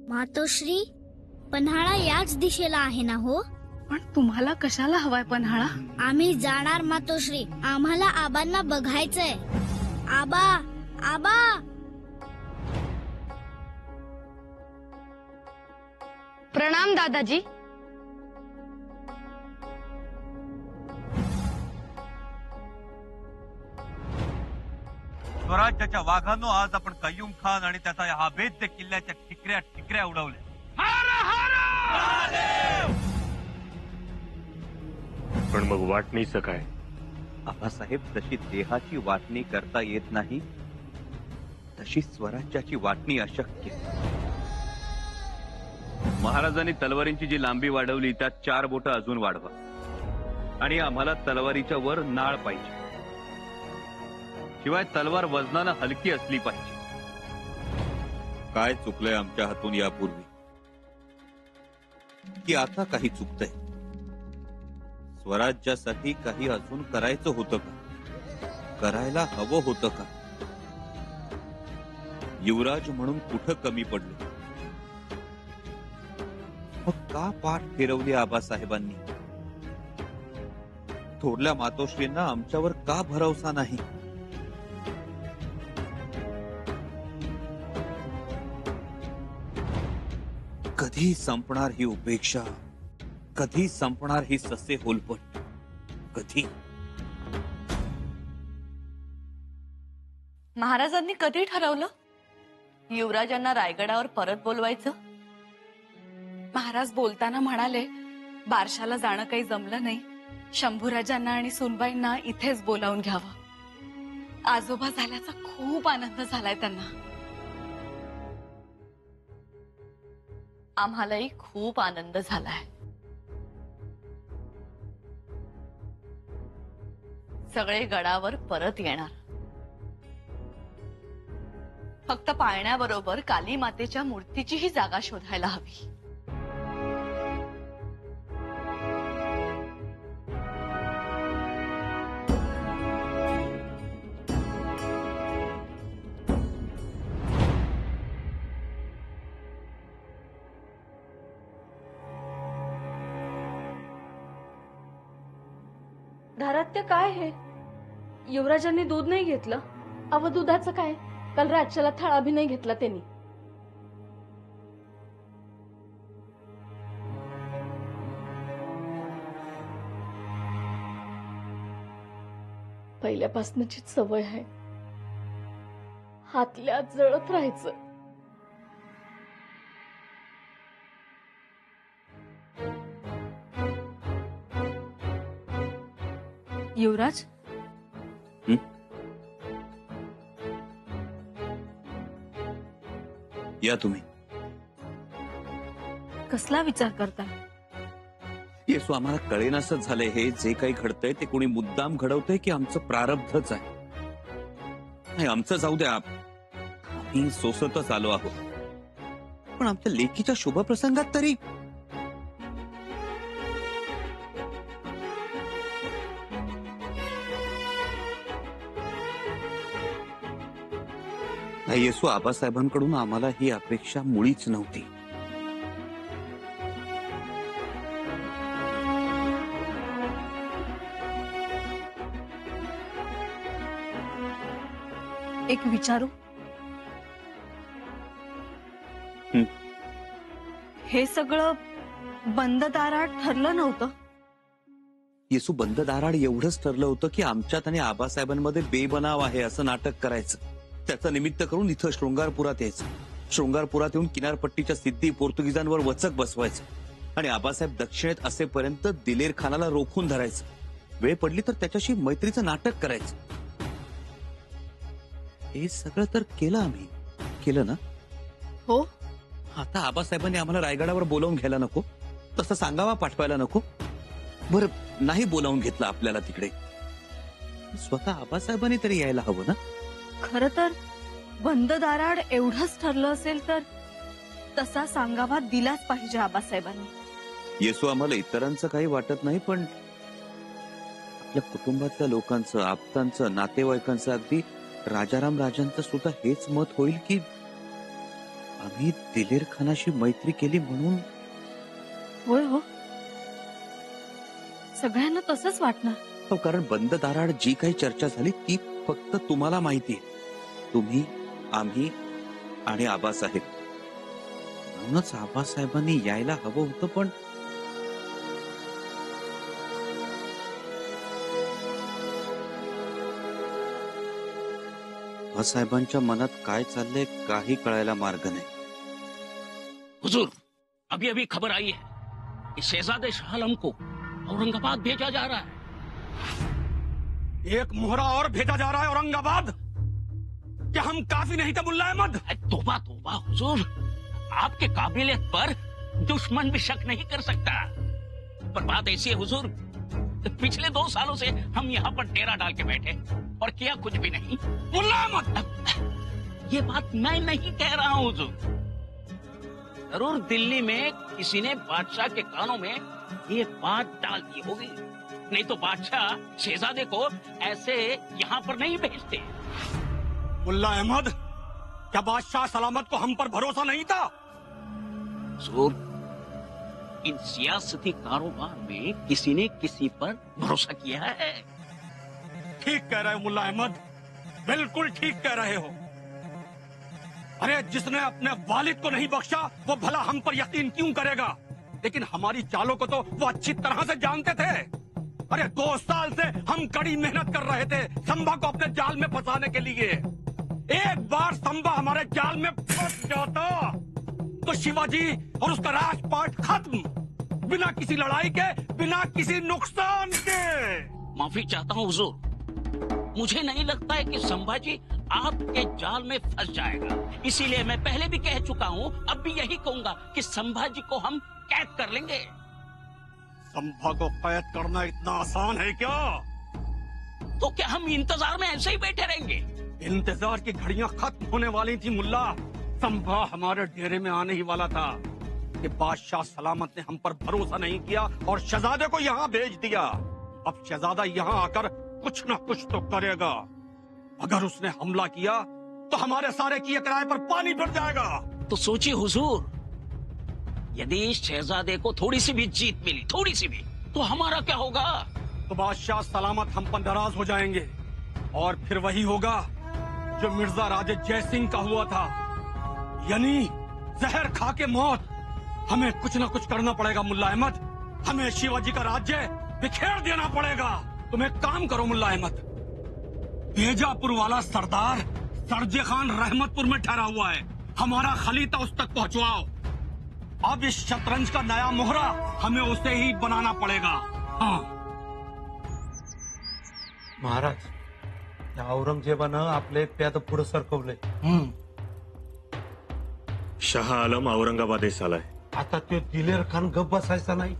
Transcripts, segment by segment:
मातोश्री, पन्हाळा याच दिशेला आहे ना हो? पण तुम्हाला कशाला हवाय पन्हाळा? आम्ही जाणार मातोश्री. आम्हाला आबांना बघायचंय. आबा, आबा. प्रणाम दादाजी. स्वराज्याच्या वाघांनो, आज आपण कय्यूम खान आणि त्याचा हा अभेद्य किल्ल्याच्या ठिकऱ्या ठिकऱ्या उडवल्या. पण मग वाटणीचं काय? आबासाहेब, जशी देहाची वाटणी करता येत नाही तशी स्वराज्याची वाटणी अशक्य. महाराजांनी तलवारींची जी लांबी वाढवली त्यात 4 बोटं अजून वाढवा आणि आम्हाला तलवारीच्या वर नाळ पाहिजे. शिवाय तलवार वजनानं हलकी असली पाहिजे. काय चुकलंय आमच्या हातून यापूर्वी की आता काही चुकतंय? स्वराज्यासाठी काही अजून करायचं होतं का? करायला हवं होतं का? युवराज म्हणून कुठं कमी पडलो? मग का पाठ फिरवली आबासाहेबांनी? थोरल्या मातोश्रींना आमच्यावर का भरवसा नाही? कधी संपणार ही उपेक्षा? कधी संपणार ही ससे होलपट? कधी? महाराजांनी कधी ठरवलं युवराजांना रायगडावर परत बोलवायचं? महाराज बोलताना म्हणाले, बारशाला जाणं काही जमलं नाही, शंभूराजांना आणि सुनबाईंना इथेच बोलावून घ्यावं. आजोबा झाल्याचा खूप आनंद झालाय त्यांना. आम्हालाही खूप आनंद झालाय. सगळे गडावर परत येणार. फक्त पाळण्याबरोबर काली मातेच्या मूर्तीचीही जागा शोधायला हवी. घरात काय आहे? युवराजांनी दूध नाही घेतलं? अव दुधाचं काय? काल रातच्याला थळा भी नाही घेतला त्यांनी. पहिल्यापासूनची सवय आहे, हातल्या जळत राहायचं. युवराज, या तुम्ही. कसला विचार करताय? येसू, आम्हाला कळेनासच झालंय हे जे काही घडतंय ते कोणी मुद्दाम घडवतंय की आमचं प्रारब्धच आहे? नाही, आमचं जाऊ द्या, आम्ही सोसतच आलो आहोत. पण आमच्या लेकीच्या शुभप्रसंगात तरी नाही. येसू, आबासाहेबांकडून आम्हाला ही अपेक्षा मुळीच नव्हती. एक विचारू? हे सगळं बंद दारात ठरलं नव्हतं? येसू, बंद दाराड एवढंच ठरलं होतं की आमच्यात आणि आबासाहेबांमध्ये बेबनाव आहे असं नाटक करायचं. त्याचं निमित्त करून इथं शृंगारपुरात यायचं. शृंगारपुरात येऊन किनारपट्टीच्या सिद्धी पोर्तुगीजांवर वचक बसवायचं आणि आबासाहेब दक्षिणेत असेपर्यंत दिलेर खानाला रोखून धरायचं. वेळ पडली तर त्याच्याशी मैत्रीचं नाटक करायचं. हे सगळं तर केलं आम्ही. केलं ना? हो. आता आबासाहेबांनी आम्हाला रायगडावर बोलावून घ्यायला नको? तसं सांगावा पाठवायला नको? बरं, नाही बोलावून घेतलं आपल्याला तिकडे, स्वतः आबासाहेबांनी तरी यायला हवं ना? खरं तर बंद दाराड एवढंच ठरलं असेल तर तसा सांगावा दिलाच पाहिजे आबासाहेबांनी. येसू, आम्हाला इतरांचं काही वाटत नाही, पण आपल्या कुटुंबातल्या लोकांचं, आप्तांचं, नातेवाईकांचं, अगदी राजाराम राजांचं सुद्धा हेच मत होईल की आम्ही दिलेर खानाशी मैत्री केली म्हणून? होय हो, सगळ्यांना तसंच वाटणार. हो, कारण बंद दाराआड जी काही चर्चा झाली ती फक्त तुम्हाला माहितीये. तुम्ही, आम्ही आणि आबासाहेब. म्हणूनच आबासाहेबांनी यायला हवं होतं, पण आबासाहेबांच्या मनात काय चाललंय काही कळायला मार्ग नाही. हुजूर, अभी अभी खबर आई है कि शहजादे शाह आलम को औरंगाबाद भेजा जा रहा है. एक मोहरा और भेजा जा रहा है औरंगाबाद. क्या हम काफी नहीं थे मुल्ला अहमद? तोबा तोबा हुजूर, आपके काबिलियत पर दुश्मन भी शक नहीं कर सकता. पर बात ऐसी है हुजूर, पिछले 2 सालों से हम यहाँ पर डेरा डाल के बैठे और किया कुछ भी नहीं. मुल्ला अहमद, ये बात मैं नहीं कह रहा हूँ हुजूर. जरूर दिल्ली में किसी ने बादशाह के कानों में ये बात डाल दी होगी, नहीं तो बादशाह शहजादे को ऐसे यहाँ पर नहीं भेजते. मुल्ला अहमद, क्या बादशाह सलामत को हम पर भरोसा नहीं था? हुजूर, इन सियासती कारोबार में किसी ने किसी पर भरोसा किया है. ठीक कह रहे हो मुल्ला अहमद, बिल्कुल ठीक कह रहे हो. अरे जिसने अपने वालिद को नहीं बख्शा वो भला हम पर यकीन क्यों करेगा? लेकिन हमारी चालों को तो वो अच्छी तरह से जानते थे. अरे 2 साल से हम कड़ी मेहनत कर रहे थे संभा को अपने जाल में फंसाने के लिए. एक बार संभा हमारे जाल में फंस जाता तो शिवाजी और उसका राजपाट खत्म, बिना किसी लड़ाई के, बिना किसी नुकसान के. माफी चाहता हूँ हुजूर, मुझे नहीं लगता है कि संभाजी आपके जाल में फंस जाएगा. इसीलिए मैं पहले भी कह चुका हूँ, अब भी यही कहूंगा कि संभाजी को हम कैद कर लेंगे. संभा को कैद करना इतना आसान है क्या? तो क्या हम इंतजार में ऐसे ही बैठे रहेंगे? इंतजार की घड़ियां खत्म होने वाली थी मुल्ला. संभा हमारे डेरे में आने ही वाला था कि बादशाह सलामत ने हम पर भरोसा नहीं किया और शहजादे को यहाँ भेज दिया. अब शहजादा यहाँ आकर कुछ न कुछ तो करेगा. अगर उसने हमला किया तो हमारे सारे किए किराए पर पानी फिर जाएगा. तो सोचिए हुजूर, यदि शहजादे को थोड़ी सी भी जीत मिली, थोड़ी सी भी, तो हमारा क्या होगा? तो बादशाह सलामत हम पर नाराज हो जाएंगे और फिर वही होगा जो मिर्जा राजे जयसिंह का हुआ था, यानी जहर खा के मौत. हमें कुछ न कुछ करना पड़ेगा मुल्ला अहमद. हमें शिवाजी का राज्य बिखेर देना पड़ेगा. तुम एक काम करो मुल्ला अहमद, बीजापुर वाला सरदार सरजे खान रहमतपुर में ठहरा हुआ है, हमारा खलीता उस तक पहुंचवाओ. अब इस शतरंज का नया मोहरा हमें उसे ही बनाना पड़ेगा. हाँ महाराज, या औरंगजेबानं आपले प्याद पुढे सरकवले. शाह आलम औरंगाबादेस आलाय. आता तो दिलेर खान गप बसायचा नाही,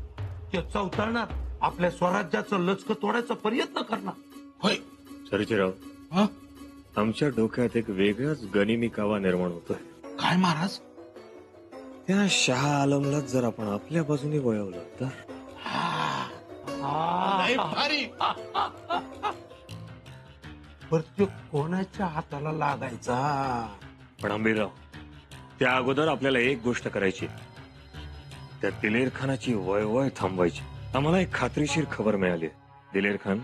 तो चौतळणार, आपल्या स्वराज्याचं लचक तोडायचा प्रयत्न करणार. होय. सर्जेराव, आमच्या डोक्यात एक वेगळाच गनिमी कावा निर्माण होतोय. काय महाराज? त्या शाह आलमला जर आपण आपल्या बाजूने वळवलं तर? पर तो कोणाच्या हाताला लागायचा? पण आंबेराव, त्या अगोदर आपल्याला एक गोष्ट करायची. त्या दिलेर खानाची वळवळ थांबवायची. आम्हाला एक खात्रीशीर खबर मिळाली. दिलेर खान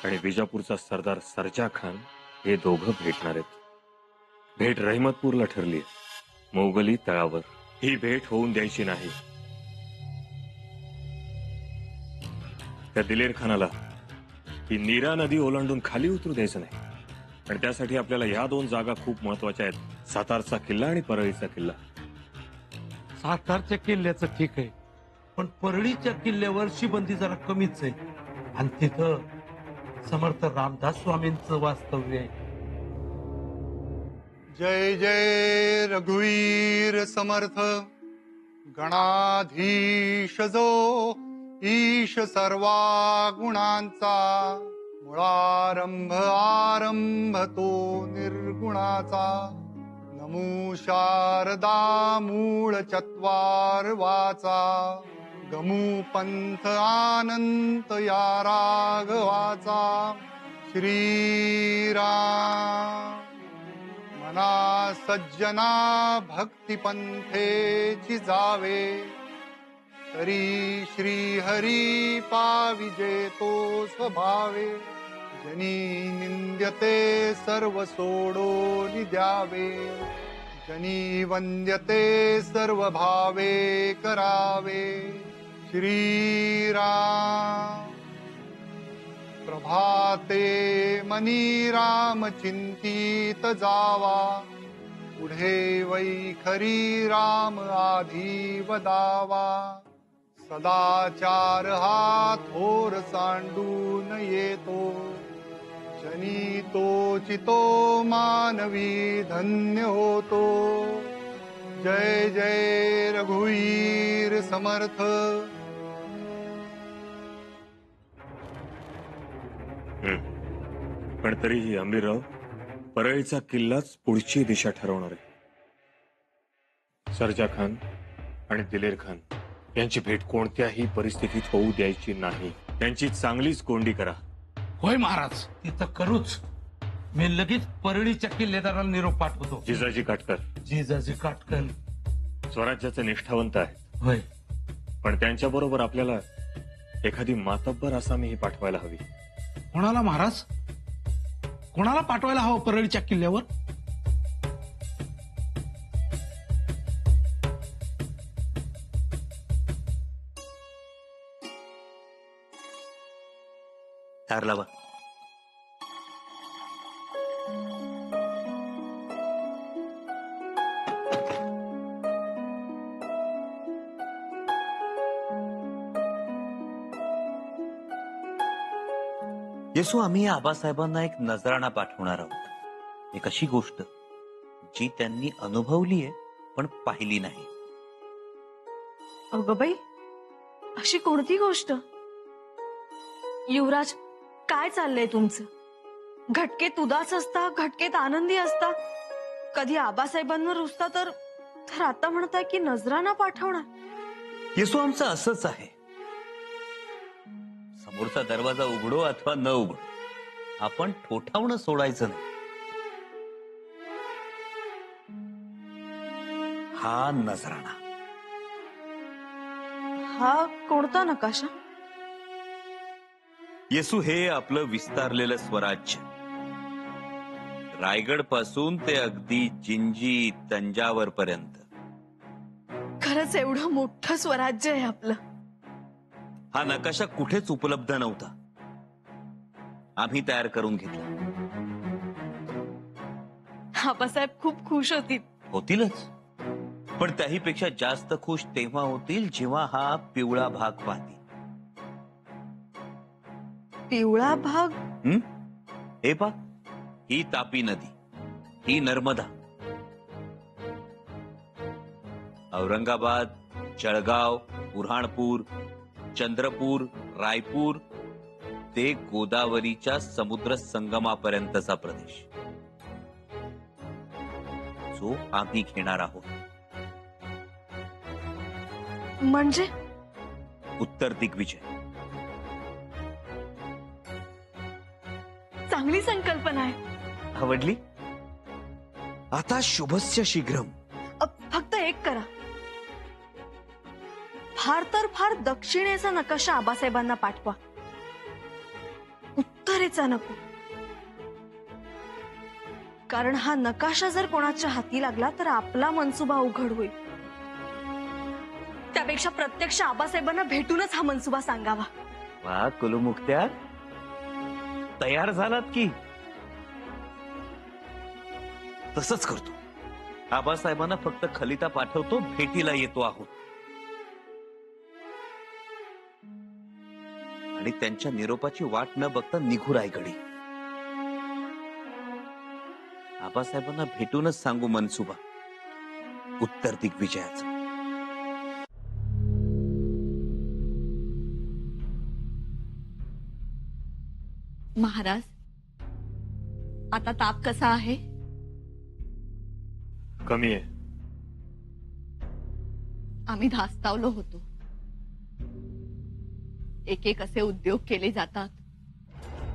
आणि विजापूरचा सरदार सरजा खान हे दोघं भेटणार आहेत. भेट रहमतपूरला ठरली, मोगली तळावर. ही भेट होऊन द्यायची नाही. त्या दिलेर खानाला ही नीरा नदी ओलांडून खाली उतरू द्यायचं नाही. आणि त्यासाठी आपल्याला ह्या 2 जागा खूप महत्वाच्या आहेत, सातारचा किल्ला आणि परळीचा किल्ला. सातारच्या किल्ल्याचं ठीक आहे, पण परळीच्या किल्ल्यावर शिबंदी जरा कमीच आहे, आणि तिथं समर्थ रामदास स्वामींचं वास्तव्य आहे. जय जय रघुवीर समर्थ, गणाधीश जो ईश सर्वा गुणांचा, मुळारंभ आरंभ तो निर्गुणाचा. नमो शारदा मूळ चत्वारवाचा, गमू पंथ आनंत या राघवाचा. श्रीराम मना सज्जना भक्तिपंथेची जावे तरी श्री हरी पाविजेतो स्वभावे जनी निंद्यते सर्व सोडोनि द्यावे जनी वंद्यते सर्व भावे करावे श्रीराम प्रभाते मनी राम चिंतित जावा पुढे वैखरी राम आधी वदावा सदाचार हा थोर सांडून येतो जनी तोचितो मानवी धन्य होतो जय जय रघुवीर समर्थ पण तरीही आंबीरराव परळीचा किल्लाच पुढची दिशा ठरवणार आहे. सरजा खान आणि दिलेर खान यांची भेट कोणत्याही परिस्थितीत होऊ द्यायची नाही. त्यांची चांगलीच कोंडी करा. होय महाराज, तिथं करूच. मी लगेच परळीच्या किल्लेदाराला निरोप पाठवतो. जिजाजी काटकर जिजाजी काटकर स्वराज्याचे निष्ठावंत आहेत. होय, पण त्यांच्या बरोबर आपल्याला एखादी मातब्बर आसामीही पाठवायला हवी. कोणाला महाराज? कोणाला पाठवायला हवं परळीच्या किल्ल्यावर? तार लावा. येसू, आम्ही आबासाहेबांना एक नजराणा पाठवणार आहोत. एक अशी गोष्ट जी त्यांनी अनुभवली आहे पण पाहिली नाही. अगं बाई, अशी कोणती गोष्ट? युवराज, काय चाललंय तुमचं? घटकेत उदास असता, घटकेत आनंदी असता, कधी आबासाहेबांवर रुसता, तर आता म्हणताय की नजराणा पाठवणार. येसू, आमचं असंच आहे. समोरचा दरवाजा उघडो अथवा न उघडो, आपण ठोठावणं सोडायचं नाही. हा नजराणा. हा कोणता नकाशा? येसू, हे आपलं विस्तारलेलं स्वराज्य, रायगड पासून ते अगदी जिंजी तंजावर पर्यंत. खरंच एवढं मोठं स्वराज्य आहे आपलं. हा नकाशा कुठेच उपलब्ध नव्हता. आम्ही तयार करून घेतला. आबासाहेब खूप खुश होतीलच, पण त्याहीपेक्षा जास्त खुश तेव्हा होतील जेव्हा हा पिवळा भाग पाहतील. पिवळा भाग? हे पा, ही तापी नदी, ही नर्मदा. औरंगाबाद, जळगाव, बुऱ्हाणपूर, चंद्रपूर, रायपूर ते गोदावरीच्या समुद्र संगमापर्यंतचा प्रदेश जो आम्ही घेणार आहोत. म्हणजे उत्तर दिग्विजय. चांगली संकल्पना आहे. आवडली? आता शुभस्य शीघ्रम. फक्त एक करा, फार तर फार दक्षिणेचा नकाशा आबासाहेबांना पाठवा, उत्तरेचा नको. कारण हा नकाशा जर कोणाच्या हाती लागला तर आपला मनसुबा उघड होईल. त्यापेक्षा प्रत्यक्ष आबासाहेबांना भेटूनच हा मनसुबा सांगावा. वा कुलमुक्त्या, तयार झालात की? तसंच करतो. आबासाहेबांना फक्त खलिता पाठवतो, भेटीला येतो आहोत. आणि त्यांच्या निरोपाची वाट न बघता निघू रायगडी. आबासाहेबांना भेटूनच सांगू मनसुबा उत्तर दिग्विजयाचा. महाराज, आता ताप कसा आहे? कमी आहे. आम्ही धास्तावलो होतो. एक एक असे उद्योग केले जातात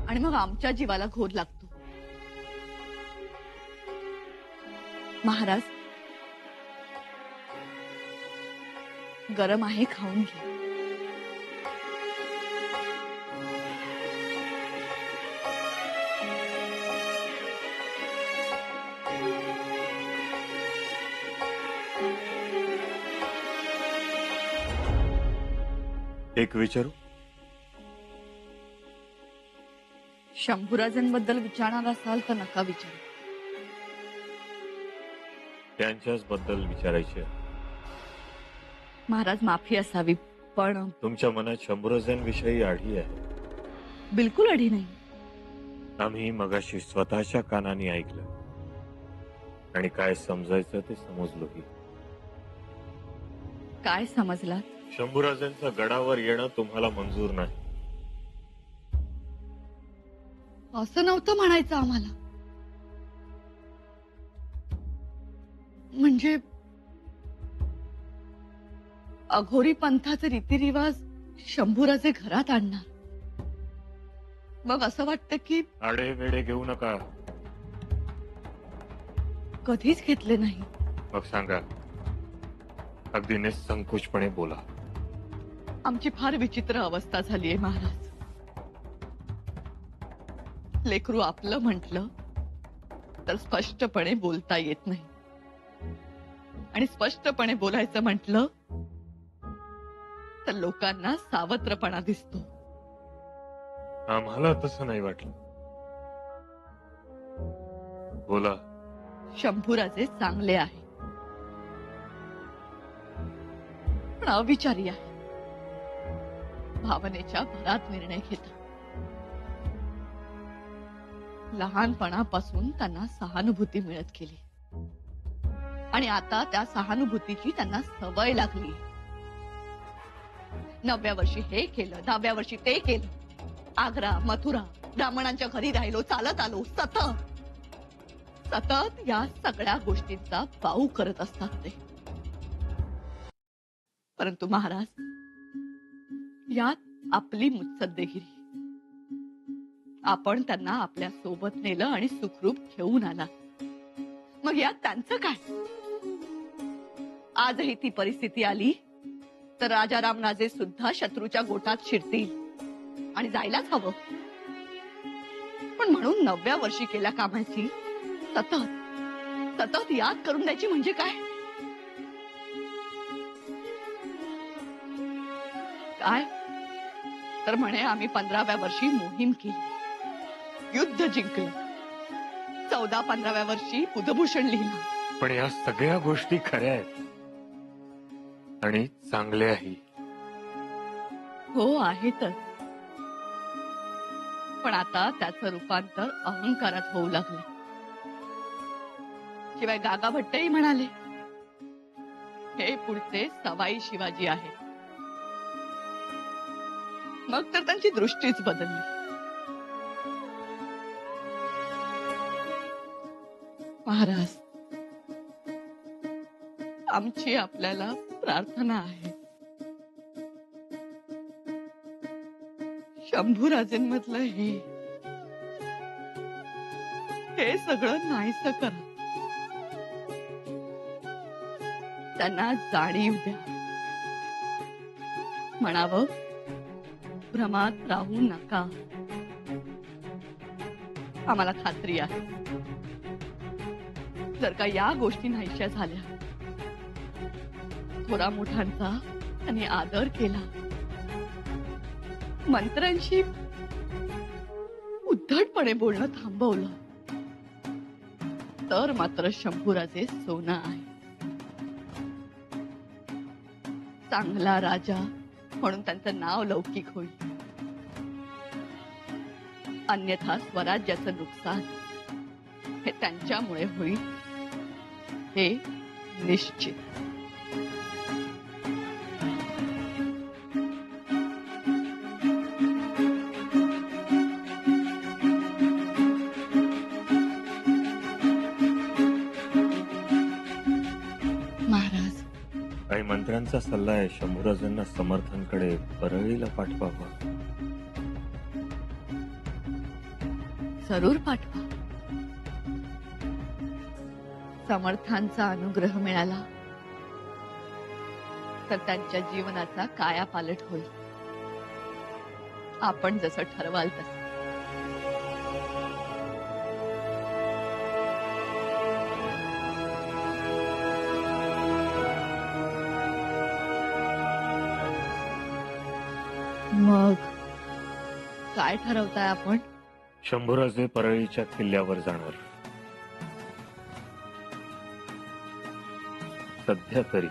आणि मग आमच्या जीवाला घोर लागतो. महाराज, गरम आहे, खाऊन घे. एक विचारू? शंभूराजांबद्दल विचारणार असाल तर नका विचारू. त्यांच्याच बद्दल विचारायचे. महाराज, माफी असावी, पण तुमच्या मनात शंभूराजांविषयी आढी आहे. बिलकुल अडी नाही. आम्ही मगाशी स्वतःच्या कानाने ऐकलं आणि काय समजायचं ते समजलोही. काय समजला? शंभूराजांचं गडावर येणं तुम्हाला मंजूर नाही. असं नव्हतं म्हणायचं आम्हाला. म्हणजे अघोरी पंथाचे रीतिरिवाज शंभूराजे घरात आणणार. मग असं वाटतं की आडे वेडे घेऊ नका. कधीच घेतले नाही. मग सांगा, अगदी निसंकोचपणे बोला. आमची फार विचित्र अवस्था झाली आहे महाराज. लेकरू आपलं म्हटलं तर स्पष्टपणे बोलता येत नाही, आणि स्पष्टपणे बोलायचं म्हटलं तर लोकांना सावत्रपणा दिसतो. आम्हाला तसं नाही वाटलं. बोला. शंभूराजे चांगले आहे, पण अविचारी आहे. भावनेच्या भरात निर्णय घेतात. लहानपणापासून त्यांना सहानुभूती मिळत गेली, आणि आता त्या सहानुभूतीची त्यांना सवय लागली. 9व्या वर्षी हे केलं, 10व्या वर्षी ते केलं. आग्रा, मथुरा, ब्राह्मणांच्या घरी राहिलो, चालत आलो, सतत सतत या सगळ्या गोष्टींचा पाऊ करत असतात ते. परंतु महाराज, यात आपली मुत्सद्देगिरी. आपण त्यांना आपल्या सोबत नेलं आणि सुखरूप घेऊन आला. मग यात त्यांचं काय? आजही ती परिस्थिती आली तर राजा रामराजे सुद्धा शत्रूच्या गोटात शिरतील आणि जायलाच हवं. पण म्हणून 9व्या वर्षी केल्या कामाची सतत सतत याद करून द्यायची म्हणजे काय? काय तर म्हणे आम्ही 15व्या वर्षी मोहीम केली, युद्ध जिंकलं. 14-15व्या वर्षी बुधभूषण लिहिलं. पण या सगळ्या गोष्टी खऱ्या आहेत आणि चांगल्याही. हो, आहेतच. पण आता त्याचं रूपांतर अहंकारात होऊ लागलं. शिवाय गागा भट्टही म्हणाले, हे पुढचे सवाई शिवाजी आहेत. मग तर त्यांची दृष्टीच बदलली. महाराज, आमची आपल्याला प्रार्थना आहे. शंभूराजेंमधलं हे सगळं नाहीसं करा. त्यांना जाणीव द्या. म्हणावं, भ्रमात राहू नका. आम्हाला खात्री आहे, जर का या गोष्टी नाहीशा झाल्या, थोरा मोठ्यांचा त्यांनी आदर केला, मंत्र्यांशी उद्धटपणे बोलणं थांबवलं, तर मात्र शंभूराजे सोनं आहे. चांगला राजा म्हणून त्यांचं नाव लौकिक होईल. अन्यथा स्वराज्याचं नुकसान हे त्यांच्यामुळे होईल, हे निश्चित. महाराज, काही मंत्र्यांचा सल्ला आहे, शंभूराजांना समर्थांकडे परळीला पाठवावा. जरूर पाठवा. समर्थांचा अनुग्रह मिळाला तर त्यांच्या जीवनाचा कायापालट होईल. आपण जसं ठरवाल तसं. मग काय ठरवताय आपण? शंभूराजे परळीच्या किल्ल्यावर जाणार. सध्या तरी